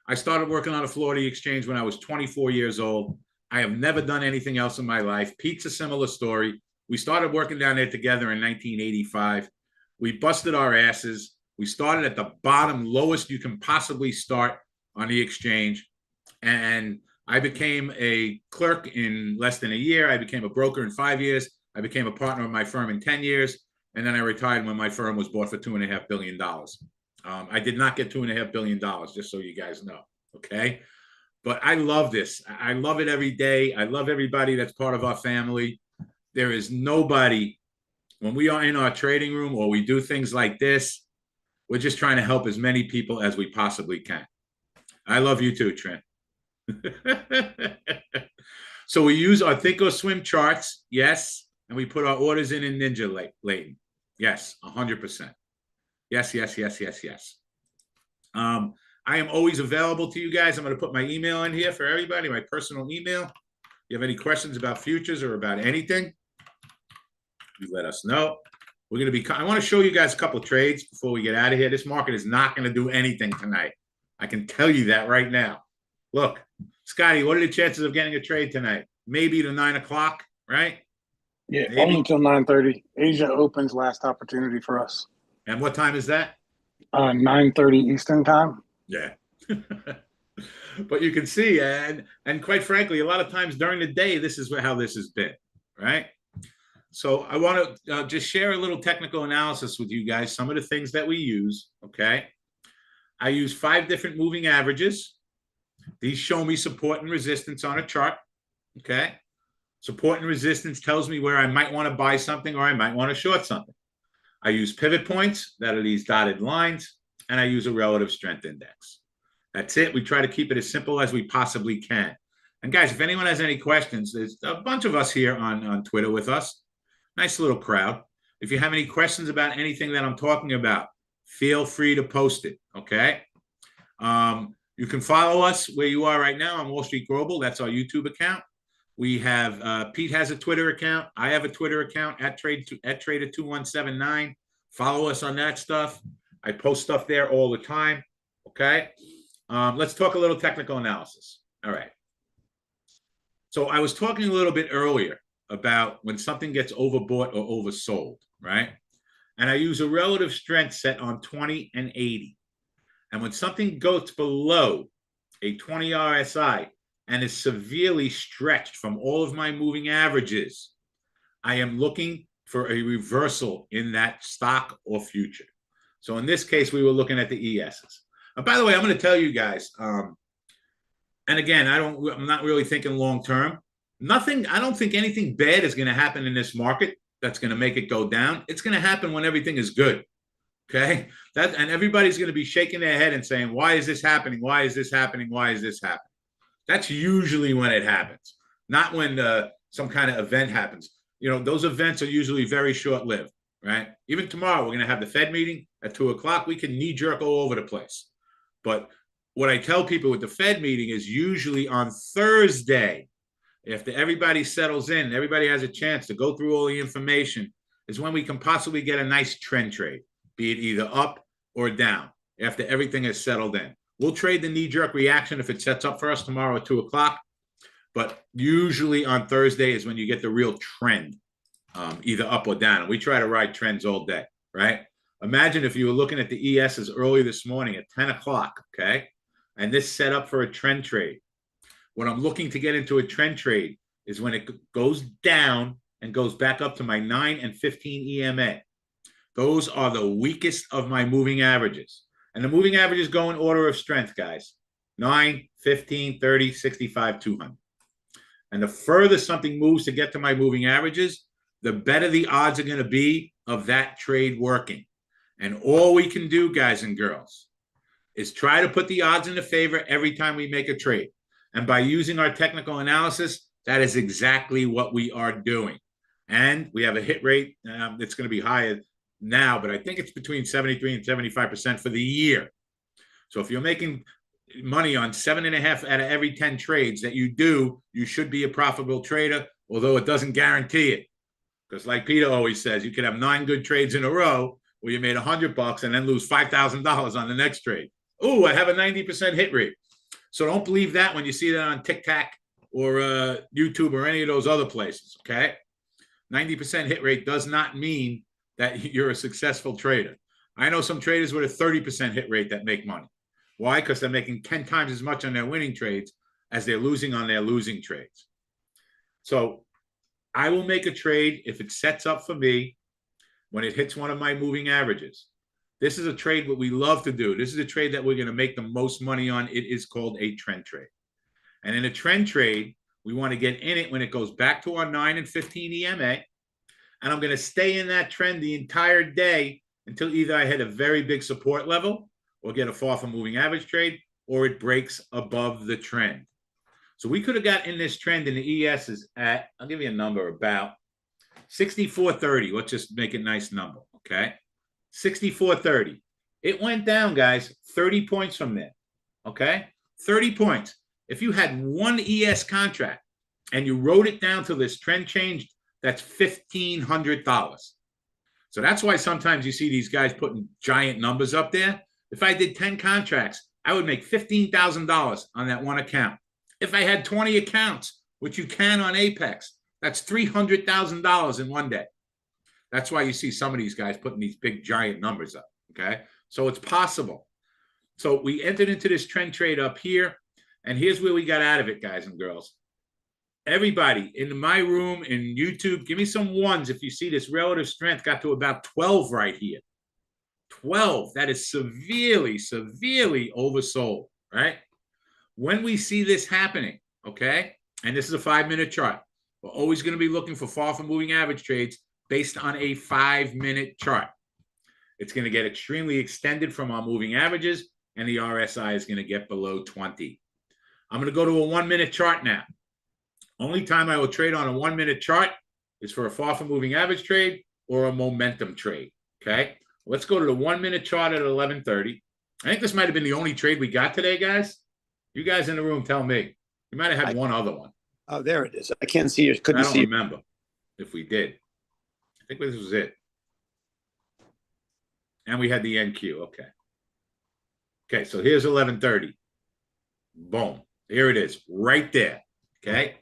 A: I started working on a Florida exchange when I was 24 years old. I have never done anything else in my life. Pete's a similar story. We started working down there together in 1985. We busted our asses. We started at the bottom, lowest you can possibly start on the exchange. And I became a clerk in less than a year. I became a broker in 5 years. I became a partner of my firm in 10 years. And then I retired when my firm was bought for $2.5 billion. I did not get $2.5 billion, just so you guys know. Okay. But I love this. I love it every day. I love everybody that's part of our family. There is nobody, when we are in our trading room or we do things like this, we're just trying to help as many people as we possibly can. I love you too, Trent. So we use our think or swim charts, yes, and we put our orders in Ninja Layton. Yes, 100%. Yes, yes, yes, yes, yes. I am always available to you guys. I'm going to put my email in here for everybody, my personal email. If you have any questions about futures or about anything, you let us know. We're going to be, I want to show you guys a couple of trades before we get out of here. This market is not going to do anything tonight. I can tell you that right now. Look, Scotty, what are the chances of getting a trade tonight? Maybe to 9 o'clock, right?
D: Yeah,
A: Maybe.
D: only until 9:30. Asia opens last opportunity for us.
A: And what time is that?
D: 9:30 Eastern time.
A: Yeah. But you can see, and quite frankly, a lot of times during the day, this is how this has been, right? So I want to just share a little technical analysis with you guys, some of the things that we use, okay? I use 5 different moving averages. These show me support and resistance on a chart, okay? Support and resistance tells me where I might want to buy something or I might want to short something. I use pivot points, that are these dotted lines, and I use a relative strength index. That's it. We try to keep it as simple as we possibly can. And guys, if anyone has any questions, there's a bunch of us here on Twitter with us. Nice little crowd. If you have any questions about anything that I'm talking about, feel free to post it, okay? You can follow us where you are right now on Wall Street Global. That's our YouTube account. We have, Pete has a Twitter account. I have a Twitter account at Trader2179. Follow us on that stuff. I post stuff there all the time, okay? Let's talk a little technical analysis. All right. So I was talking a little bit earlier about when something gets overbought or oversold, right? And I use a relative strength set on 20 and 80. And when something goes below a 20 RSI and is severely stretched from all of my moving averages, I am looking for a reversal in that stock or future. So in this case, we were looking at the ESs. And by the way, I'm going to tell you guys, and again, I'm not really thinking long term. I don't think anything bad is going to happen in this market that's going to make it go down. It's going to happen when everything is good. Okay. And everybody's going to be shaking their head and saying, why is this happening? Why is this happening? Why is this happening? That's usually when it happens, not when some kind of event happens. You know, those events are usually very short-lived, right? Even tomorrow, we're going to have the Fed meeting at 2 o'clock. We can knee-jerk all over the place. But what I tell people with the Fed meeting is usually on Thursday, after everybody settles in, everybody has a chance to go through all the information, is when we can possibly get a nice trend trade, be it either up or down, after everything is settled in. We'll trade the knee-jerk reaction if it sets up for us tomorrow at 2 o'clock. But usually on Thursday is when you get the real trend, either up or down. And we try to ride trends all day, right? Imagine if you were looking at the ESs early this morning at 10 o'clock, okay? And this set up for a trend trade. When I'm looking to get into a trend trade is when it goes down and goes back up to my 9 and 15 EMA. Those are the weakest of my moving averages. And the moving averages go in order of strength, guys. 9, 15, 30, 65, 200. And the further something moves to get to my moving averages, the better the odds are going to be of that trade working. And all we can do, guys and girls, is try to put the odds in the favor every time we make a trade. And by using our technical analysis, that is exactly what we are doing. And we have a hit rate that's going to be higher now, but I think it's between 73 and 75% for the year. So if you're making money on 7.5 out of every 10 trades that you do, you should be a profitable trader, although it doesn't guarantee it. Because like Peter always says, you could have 9 good trades in a row where you made $100 and then lose $5,000 on the next trade. Oh, I have a 90% hit rate. So don't believe that when you see that on TikTok or YouTube or any of those other places, okay? 90% hit rate does not mean that you're a successful trader. I know some traders with a 30% hit rate that make money. Why? Because they're making 10 times as much on their winning trades as they're losing on their losing trades. So I will make a trade if it sets up for me when it hits one of my moving averages. This is a trade that we love to do. This is a trade that we're going to make the most money on. It is called a trend trade. And in a trend trade, we want to get in it when it goes back to our 9 and 15 EMA. And I'm going to stay in that trend the entire day until either I hit a very big support level or get a far from moving average trade, or it breaks above the trend. So we could have got in this trend in the ESs at, I'll give you a number, about 64.30. Let's just make a nice number, okay? 64.30. It went down, guys, 30 points from there, okay? 30 points. If you had one ES contract and you wrote it down till this trend changed, that's $1,500. So that's why sometimes you see these guys putting giant numbers up there. If I did 10 contracts, I would make $15,000 on that one account. If I had 20 accounts, which you can on Apex, that's $300,000 in one day. That's why you see some of these guys putting these big giant numbers up, okay? So it's possible. So we entered into this trend trade up here, and here's where we got out of it, guys and girls. Everybody in my room, in YouTube, give me some ones if you see this relative strength got to about 12 right here. 12, that is severely, severely oversold, right? When we see this happening, okay, and this is a 5-minute chart, we're always going to be looking for far from moving average trades based on a 5-minute chart. It's going to get extremely extended from our moving averages, and the RSI is going to get below 20. I'm going to go to a 1-minute chart now. Only time I will trade on a 1-minute chart is for a far from moving average trade or a momentum trade, okay? Let's go to the 1-minute chart at 11:30. I think this might have been the only trade we got today, guys. You guys in the room tell me. We might have had one other one.
C: Oh, there it is. I can't see it. Couldn't
A: I don't
C: see
A: remember if we did. I think this was it. And we had the NQ. Okay. Okay, so here's 11:30. Boom. Here it is, right there. Okay.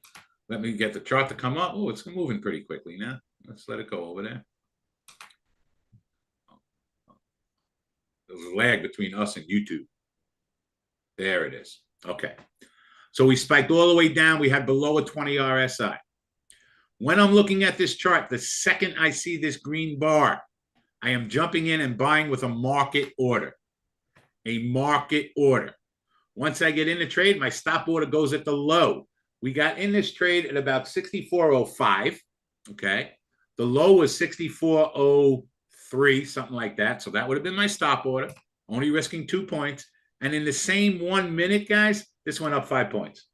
A: Let me get the chart to come up. Oh, it's moving pretty quickly now. Let's let it go over there. There's a lag between us and YouTube. There it is. Okay. So we spiked all the way down. We had below a 20 RSI. When I'm looking at this chart, the second I see this green bar, I am jumping in and buying with a market order. A market order. Once I get in the trade, my stop order goes at the low. We got in this trade at about 64.05. Okay. The low was 64.03, something like that. So that would have been my stop order, only risking 2 points. And in the same 1 minute, guys, this went up 5 points.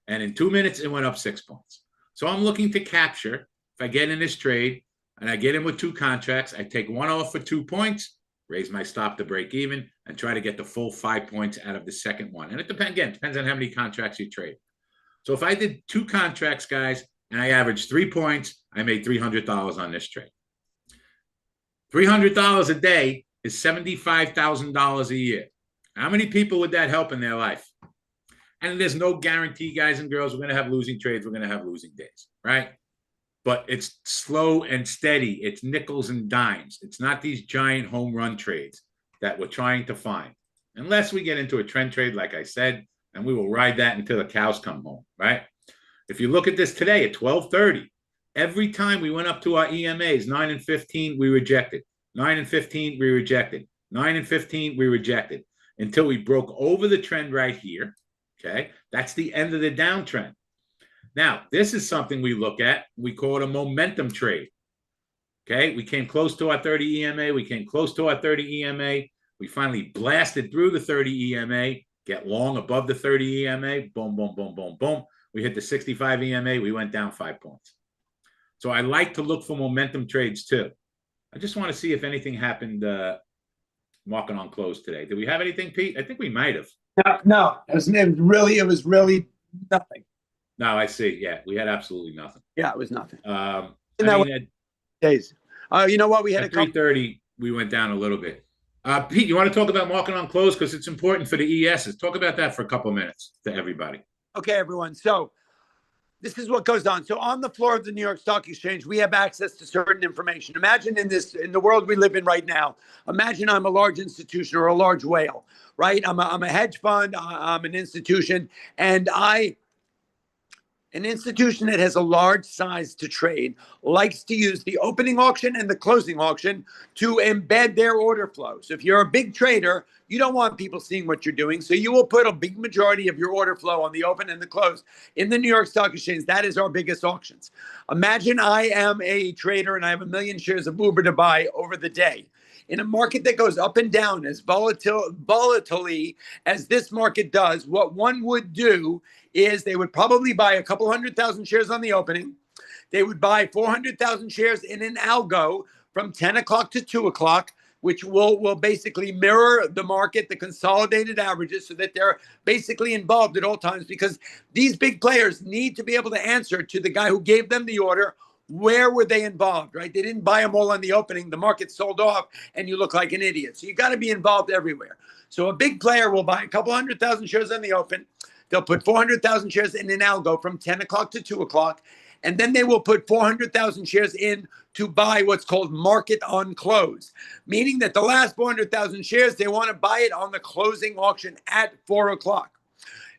A: And in 2 minutes, it went up 6 points. So I'm looking to capture. If I get in this trade and I get in with 2 contracts, I take one off for 2 points, raise my stop to break even, and try to get the full 5 points out of the second one. And it depends, again, depends on how many contracts you trade. So if I did 2 contracts, guys, and I averaged 3 points, I made $300 on this trade. $300 a day is $75,000 a year. How many people would that help in their life? And there's no guarantee, guys and girls, we're going to have losing trades. We're going to have losing days, right? But it's slow and steady. It's nickels and dimes. It's not these giant home run trades that we're trying to find. Unless we get into a trend trade, like I said, and we will ride that until the cows come home, right? If you look at this today at 12:30, every time we went up to our EMAs, 9 and 15, we rejected. 9 and 15, we rejected. 9 and 15, we rejected. Until we broke over the trend right here, okay? That's the end of the downtrend. Now, this is something we look at. We call it a momentum trade, okay? We came close to our 30 EMA. We came close to our 30 EMA. We finally blasted through the 30 EMA, get long above the 30 EMA, boom, boom, boom, boom, boom. We hit the 65 EMA. We went down 5 points. So I like to look for momentum trades too. I just want to see if anything happened market on close today. Did we have anything, Pete? I think we might have.
C: No, it was really nothing.
A: No, I see. Yeah, we had absolutely nothing.
C: Yeah, it was nothing.
A: Days.
C: You know what? We had
A: at 3:30, we went down a little bit. Pete, you want to talk about market on close because it's important for the ESs. Talk about that for a couple of minutes to everybody.
C: Okay, everyone. So this is what goes on. So on the floor of the New York Stock Exchange, we have access to certain information. Imagine in the world we live in right now, imagine I'm a large institution or a large whale, right? I'm a hedge fund, I'm an institution, and an institution that has a large size to trade likes to use the opening auction and the closing auction to embed their order flow. So if you're a big trader, you don't want people seeing what you're doing. So you will put a big majority of your order flow on the open and the close. In the New York Stock Exchange, that is our biggest auctions. Imagine I am a trader and I have 1 million shares of Uber to buy over the day. In a market that goes up and down as volatilely as this market does, what one would do is they would probably buy a couple 100,000 shares on the opening. They would buy 400,000 shares in an algo from 10 o'clock to 2 o'clock, which will basically mirror the market, the consolidated averages, so that they're basically involved at all times, because these big players need to be able to answer to the guy who gave them the order where were they involved, right? They didn't buy them all on the opening. The market sold off and you look like an idiot. So you got to be involved everywhere. So a big player will buy a couple 100,000 shares on the open. They'll put 400,000 shares in an algo from 10 o'clock to 2 o'clock. And then they will put 400,000 shares in to buy what's called market on close, meaning that the last 400,000 shares, they want to buy it on the closing auction at 4 o'clock.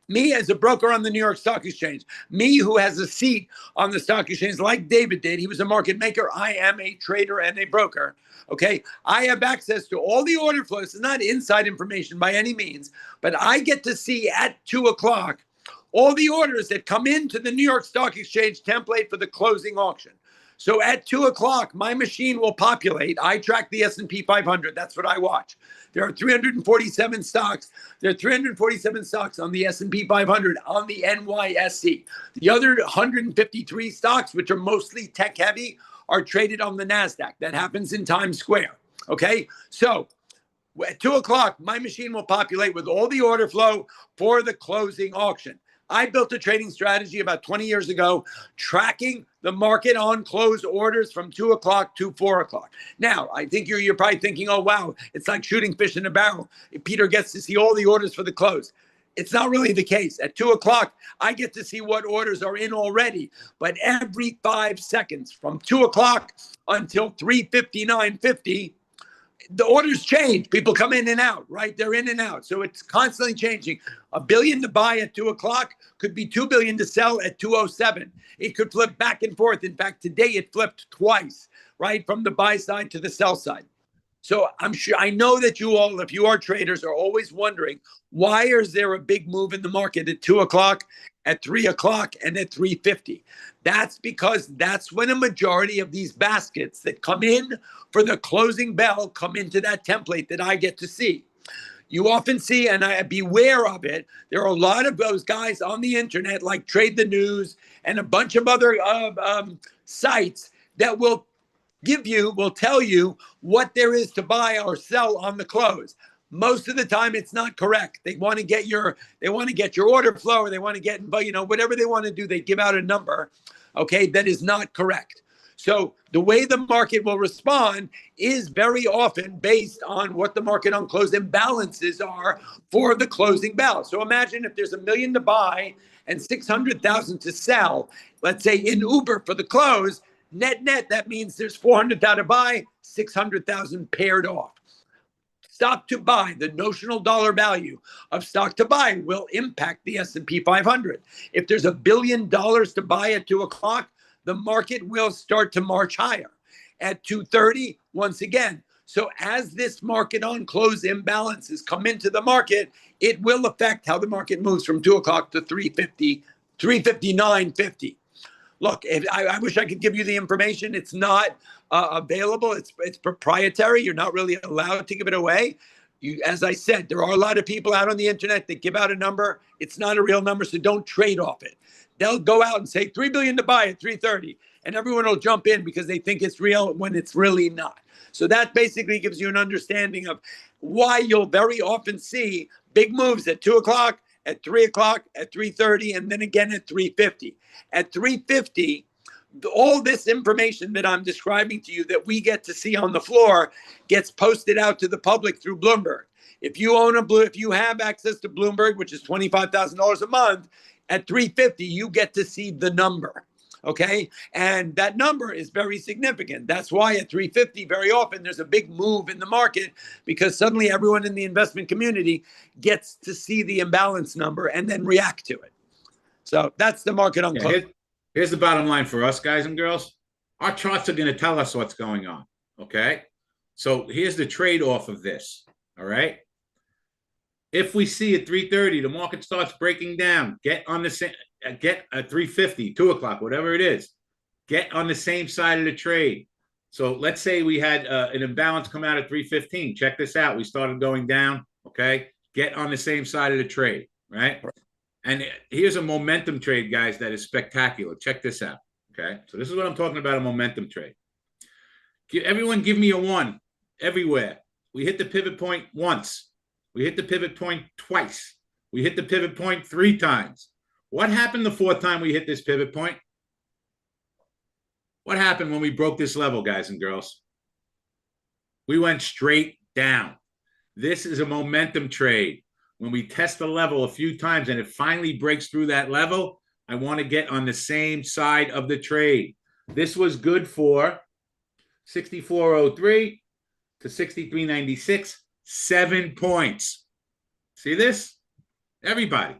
C: Me as a broker on the New York Stock Exchange, me who has a seat on the stock exchange like David did, he was a market maker. I am a trader and a broker. Okay. I have access to all the order flows. It's not inside information by any means, but I get to see at 2 o'clock all the orders that come into the New York Stock Exchange template for the closing auction. So at 2 o'clock, my machine will populate. I track the S&P 500. That's what I watch. There are 347 stocks. There are 347 stocks on the S&P 500 on the NYSE. The other 153 stocks, which are mostly tech heavy, are traded on the NASDAQ. That happens in Times Square. Okay. So at 2 o'clock, my machine will populate with all the order flow for the closing auction. I built a trading strategy about 20 years ago, tracking the market on close orders from 2 o'clock to 4 o'clock. Now, I think you're probably thinking, oh, wow, it's like shooting fish in a barrel. Peter gets to see all the orders for the close. It's not really the case. At 2 o'clock, I get to see what orders are in already. But every 5 seconds from 2 o'clock until 3:59:50, the orders change. People come in and out, right? They're in and out. So it's constantly changing. $1 billion to buy at 2 o'clock could be $2 billion to sell at 2:07. It could flip back and forth. In fact, today it flipped twice, right? From the buy side to the sell side. So I know that you all, if you are traders, are always wondering, why is there a big move in the market at 2 o'clock, at 3 o'clock, and at 3:50? That's because that's when a majority of these baskets that come in for the closing bell come into that template that I get to see. You often see, and I beware of it, there are a lot of those guys on the internet like Trade the News and a bunch of other sites that will tell you what there is to buy or sell on the close. Most of the time, it's not correct. They want to get your order flow, or they want to get, whatever they want to do. They give out a number, okay, that is not correct. So the way the market will respond is very often based on what the market on close imbalances are for the closing bell. So imagine if there's $1 million to buy and 600,000 to sell, let's say in Uber for the close. Net, that means there's 400,000 to buy, 600,000 paired off. Stock to buy, the notional dollar value of stock to buy will impact the S&P 500. If there's $1 billion to buy at 2 o'clock, the market will start to march higher. At 2:30, once again. So as this market on close imbalances come into the market, it will affect how the market moves from 2 o'clock to 3:50, 3:59:50. Look, I wish I could give you the information. It's not available. It's proprietary. You're not really allowed to give it away. As I said, there are a lot of people out on the internet that give out a number. It's not a real number, so don't trade off it. They'll go out and say $3 billion to buy at 3:30, and everyone will jump in because they think it's real when it's really not. So that basically gives you an understanding of why you'll very often see big moves at 2 o'clock, at 3 o'clock, at 3:30, and then again at 3:50. At 3:50, all this information that I'm describing to you that we get to see on the floor gets posted out to the public through Bloomberg. If you have access to Bloomberg, which is $25,000 a month, at 3:50, you get to see the number. Okay. And that number is very significant. That's why at 3:50, very often there's a big move in the market, because suddenly everyone in the investment community gets to see the imbalance number and then react to it. So that's the market on close.
A: Here's the bottom line for us, guys and girls. Our charts are going to tell us what's going on. Okay. So here's the trade-off of this. All right. If we see at 3:30, the market starts breaking down, get at 3:50, 2 o'clock, whatever it is, get on the same side of the trade. So let's say we had an imbalance come out at 3:15. Check this out. We started going down. Okay. Get on the same side of the trade. Right. And here's a momentum trade, guys, that is spectacular. Check this out. Okay. So this is what I'm talking about, a momentum trade. Everyone give me a 1 everywhere. We hit the pivot point once. We hit the pivot point twice. We hit the pivot point 3 times. What happened the 4th time we hit this pivot point? What happened when we broke this level, guys and girls? We went straight down. This is a momentum trade. When we test the level a few times and it finally breaks through that level, I want to get on the same side of the trade. This was good for 64.03 to 63.96, 7 points. See this? Everybody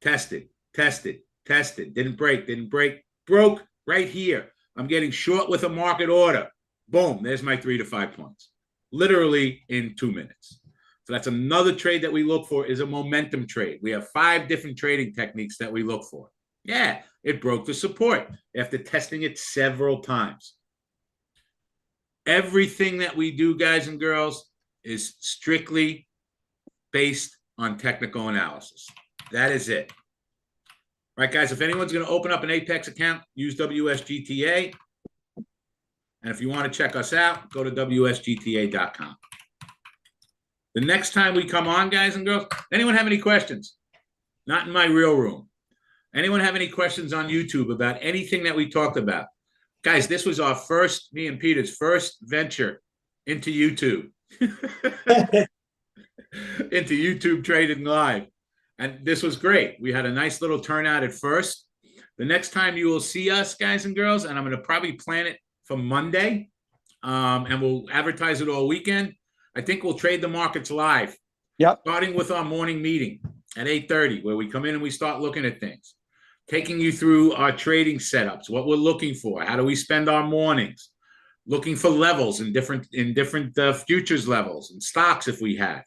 A: tested, didn't break, broke right here. I'm getting short with a market order. Boom, there's my 3 to 5 points. Literally in 2 minutes. So that's another trade that we look for, is a momentum trade. We have 5 different trading techniques that we look for. Yeah, it broke the support after testing it several times. Everything that we do, guys and girls, is strictly based on technical analysis. That is it. All right, guys, if anyone's going to open up an Apex account, use WSGTA. And if you want to check us out, go to WSGTA.com. The next time we come on, guys and girls, anyone have any questions? Not in my real room. Anyone have any questions on YouTube about anything that we talked about? Guys, this was our first, me and Peter's first venture into YouTube. Into YouTube trading live. And this was great. We had a nice little turnout at first. The next time you will see us, guys and girls, and I'm going to probably plan it for Monday, and we'll advertise it all weekend. I think we'll trade the markets live.
C: Yep.
A: Starting with our morning meeting at 8:30, where we come in and we start looking at things, taking you through our trading setups, what we're looking for, how do we spend our mornings, looking for levels in different futures levels and stocks if we have,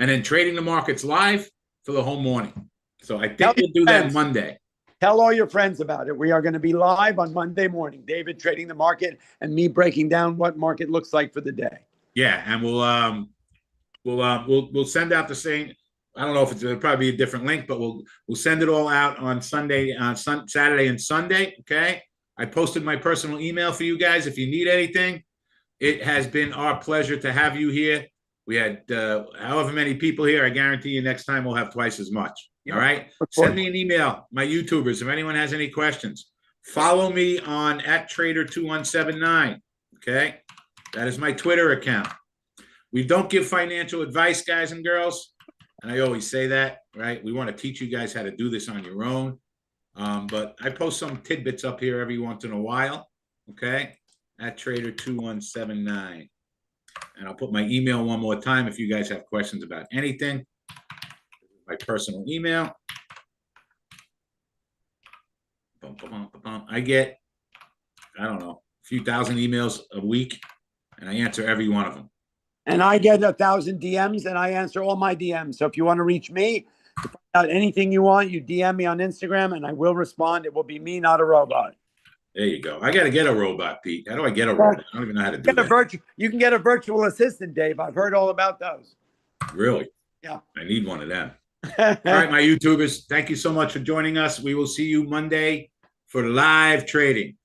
A: and then trading the markets live for the whole morning. So I think we'll do that Monday.
C: Tell all your friends about it. We are going to be live on Monday morning. David trading the market and me breaking down what market looks like for the day.
A: Yeah, and we'll send out the same. I don't know if it'll probably be a different link, but we'll send it all out on Sunday, Saturday, and Sunday. Okay. I posted my personal email for you guys if you need anything. It has been our pleasure to have you here. We had however many people here. I guarantee you next time we'll have twice as much. All right. Send me an email, my YouTubers, if anyone has any questions. Follow me on @Trader2179. Okay. That is my Twitter account. We don't give financial advice, guys and girls. And I always say that, right? We want to teach you guys how to do this on your own. But I post some tidbits up here every once in a while. Okay. @Trader2179. And I'll put my email one more time if you guys have questions about anything. My personal email. I get, I don't know, a few thousand emails a week, and I answer every one of them.
C: And I get 1,000 DMs, and I answer all my DMs. So if you want to reach me, to find out anything you want, you DM me on Instagram, and I will respond. It will be me, not a robot.
A: There you go. I got to get a robot, Pete. How do I get a robot? I don't even know how to do that.
C: You can get a virtual assistant, Dave. I've heard all about those.
A: Really?
C: Yeah.
A: I need one of them. All right, my YouTubers, thank you so much for joining us. We will see you Monday for live trading.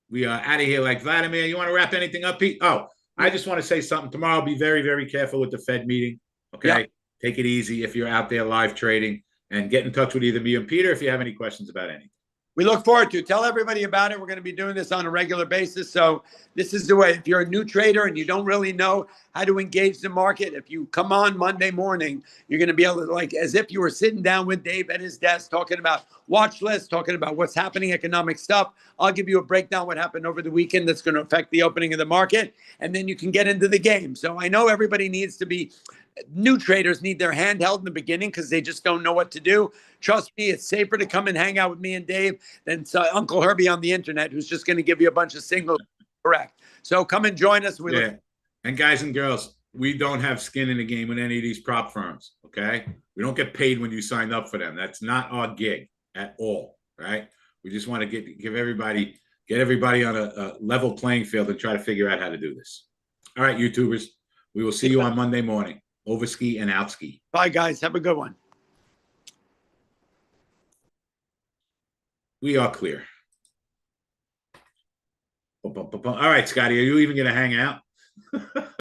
A: We are out of here like Vladimir. You want to wrap anything up, Pete? Oh, I just want to say something. Tomorrow, be very, very careful with the Fed meeting. Okay? Yeah. Take it easy if you're out there live trading, and get in touch with either me and Peter if you have any questions about anything.
C: We look forward to. Tell everybody about it. We're going to be doing this on a regular basis. So this is the way. If you're a new trader and you don't really know how to engage the market, if you come on Monday morning, you're going to be able to, like, as if you were sitting down with Dave at his desk, talking about watch lists, talking about what's happening, economic stuff. I'll give you a breakdown what happened over the weekend that's going to affect the opening of the market. And then you can get into the game. So I know everybody needs to be, new traders need their hand held in the beginning because they just don't know what to do. Trust me, it's safer to come and hang out with me and Dave than Uncle Herbie on the internet, who's just going to give you a bunch of signals. Correct. So come and join us.
A: And guys and girls, we don't have skin in the game with any of these prop firms. Okay. We don't get paid when you sign up for them. That's not our gig at all. Right. We just want to get everybody on a level playing field and try to figure out how to do this. All right, YouTubers, we will see you on Monday morning. Overski and outski.
C: Bye, guys. Have a good one.
A: We are clear. All right, Scotty, are you even going to hang out?